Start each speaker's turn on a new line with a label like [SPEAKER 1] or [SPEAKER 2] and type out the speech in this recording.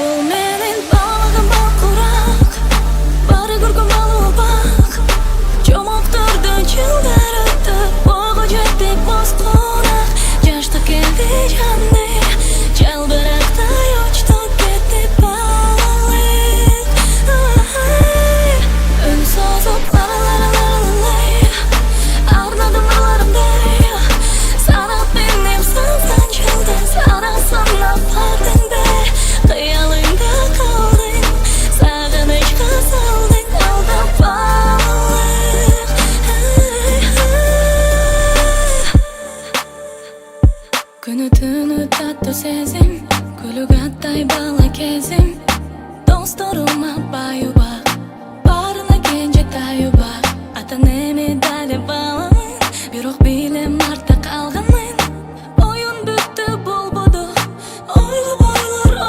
[SPEAKER 1] Бұл менің балығым бақұрақ, бары көркем алу бақ. Жомоқтырды жылдар өтті, ойға жеттік бос қонақ. Жашты келді жанды, жалбырақтай ұшты кетті балық. Үн созып ла-ла-ла-ла-ла-лай, арнадым арларымдай. Санап менен сансан жылды, сана санап бардың бе. Қиялыңда қалдың, сағынышқа салдың алдап балық. Күні түні татты сезім, күлік аттай бала кезім. Достарыма баю бақ, барына кенже таю бақ. Ата-не